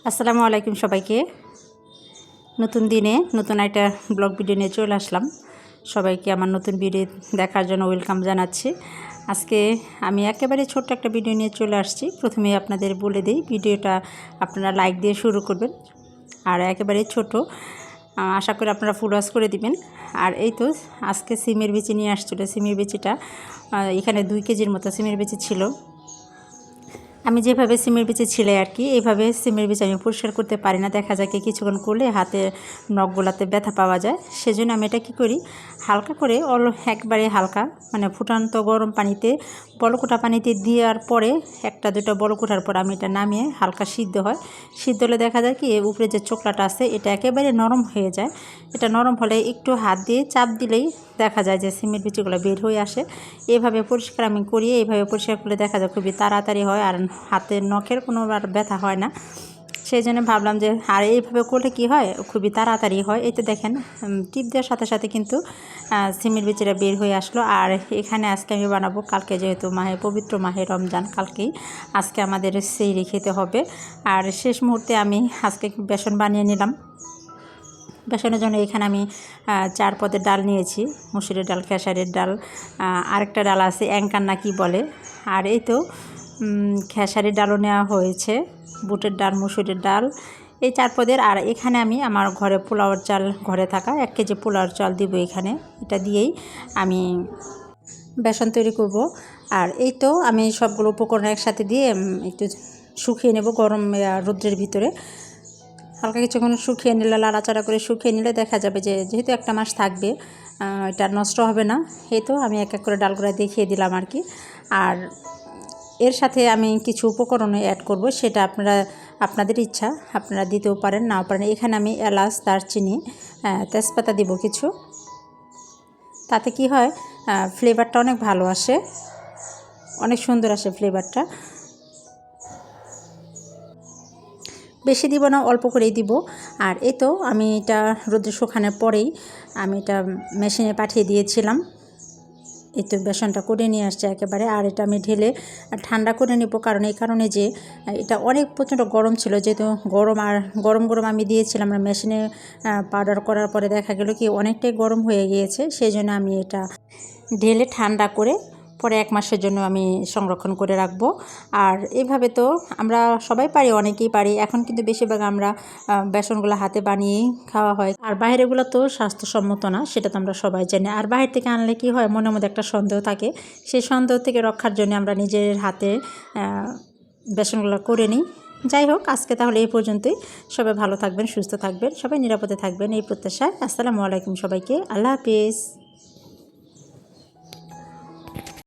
আসসালামু আলাইকুম সবাইকে। নতুন দিনে নতুন একটা ব্লগ ভিডিও নিয়ে চলে আসলাম। সবাইকে আমার নতুন ভিডিও দেখার জন্য ওয়েলকাম জানাচ্ছি। আজকে আমি একেবারে ছোট্ট একটা ভিডিও নিয়ে চলে আসছি। প্রথমে আপনাদের বলে দিই, ভিডিওটা আপনারা লাইক দিয়ে শুরু করবেন আর একেবারে ছোট, আশা করি আপনারা ফুল ওয়াচ করে দিবেন। আর এই তো আজকে সিমের বিচি নিয়ে আসছিলো। সিমের বিচিটা এখানে 2 কেজির মতো সিমের বিচি ছিল। আমি যেভাবে সিমের বিচি ছিলে আর কি, এইভাবে সিমের বিচি আমি পরিষ্কার করতে পারি না। দেখা যায় কি কিছুক্ষণ করলে হাতে নখগুলাতে ব্যথা পাওয়া যায়। সেজন্য আমি এটা কী করি, হালকা করে একবারে হালকা মানে ফুটান্ত গরম পানিতে বলকোটা পানিতে দেওয়ার পরে 1-2টা বলকোটার পর আমি এটা নামিয়ে হালকা সিদ্ধ হয়। সিদ্ধ হলে দেখা যায় কি উপরে যে চোকলাটা আছে এটা একেবারে নরম হয়ে যায়। এটা নরম হলে একটু হাত দিয়ে চাপ দিলেই দেখা যায় যে সিমের বিচিগুলো বের হয়ে আসে। এভাবে পরিষ্কার আমি করি। এইভাবে পরিষ্কার করলে দেখা যায় খুবই তাড়াতাড়ি হয় আর হাতের নখের কোনো আর ব্যথা হয় না। সেই জন্য ভাবলাম যে আর এইভাবে করলে কি হয়, খুবই তাড়াতাড়ি হয়। এই তো দেখেন টিপ দেওয়ার সাথে সাথে কিন্তু সিমের বিচিটা বের হয়ে আসলো। আর এখানে আজকে আমি বানাবো, কালকে যেহেতু পবিত্র মাহে রমজান, কালকেই আজকে আমাদের সেহরি খেতে হবে। আর শেষ মুহূর্তে আমি আজকে বেসন বানিয়ে নিলাম। বেসনের জন্য এখানে আমি 4 পদের ডাল নিয়েছি, মুসুরের ডাল, খেসারির ডাল, আরেকটা ডাল আছে অ্যাঙ্কার না কি বলে। আর এই তো খেসারির ডালও নেওয়া হয়েছে, বুটের ডাল, মুসুরের ডাল, এই 4 পদের। আর এখানে আমি আমার ঘরে পোলাওর চাল, ঘরে থাকা 1 কেজি পোলাওর চাল দিব এখানে। এটা দিয়েই আমি বেসন তৈরি করব। আর এই তো আমি সবগুলো উপকরণ একসাথে দিয়ে একটু শুকিয়ে নেব গরম রৌদ্রের ভিতরে। হালকা কিছুক্ষণ শুকিয়ে নিলে, লাড়াচাড়া করে শুকিয়ে নিলে দেখা যাবে যে যেহেতু 1 মাস থাকবে, এটা নষ্ট হবে না। এই তো আমি এক এক করে ডালগুলো দেখিয়ে দিলাম আর কি। আর এর সাথে আমি কিছু উপকরণ অ্যাড করব, সেটা আপনাদের ইচ্ছা, আপনারা দিতেও পারেন নাও পারেন। এখানে আমি এলাচ, দারচিনি, তেজপাতা দিব কিছু। তাতে কি হয়, ফ্লেভারটা অনেক ভালো আসে, অনেক সুন্দর আসে ফ্লেভারটা। বেশি দিব না, অল্প করেই দিব। আর এই তো আমি এটা রোদে শুকানোর পরেই আমি এটা মেশিনে পাঠিয়ে দিয়েছিলাম। এই তো বেসনটা করে নিয়ে আসছে একেবারে। আর এটা আমি ঢেলে ঠান্ডা করে নেব, কারণ এই কারণে যে এটা অনেক প্রচণ্ড গরম ছিল, যেহেতু গরম আমি দিয়েছিলাম। আর মেশিনে পাউডার করার পরে দেখা গেল কি অনেকটাই গরম হয়ে গিয়েছে। সেই জন্য আমি এটা ঢেলে ঠান্ডা করে পরে 1 মাসের জন্য আমি সংরক্ষণ করে রাখবো। আর এইভাবে তো আমরা সবাই পারি, অনেকেই পারি। এখন কিন্তু বেশিরভাগ আমরা বেসনগুলো হাতে বানিয়েই খাওয়া হয়। আর বাইরেগুলো তো স্বাস্থ্যসম্মত না, সেটা তো আমরা সবাই জানি। আর বাইরে থেকে আনলে কি হয়, মনের মধ্যে একটা সন্দেহ থাকে। সেই সন্দেহ থেকে রক্ষার জন্য আমরা নিজের হাতে বেসনগুলো করে নিই। যাই হোক, আজকে তাহলে এই পর্যন্তই। সবাই ভালো থাকবেন, সুস্থ থাকবেন, সবাই নিরাপদে থাকবেন এই প্রত্যাশায়। আসসালামু আলাইকুম সবাইকে। আল্লাহ হাফিজ।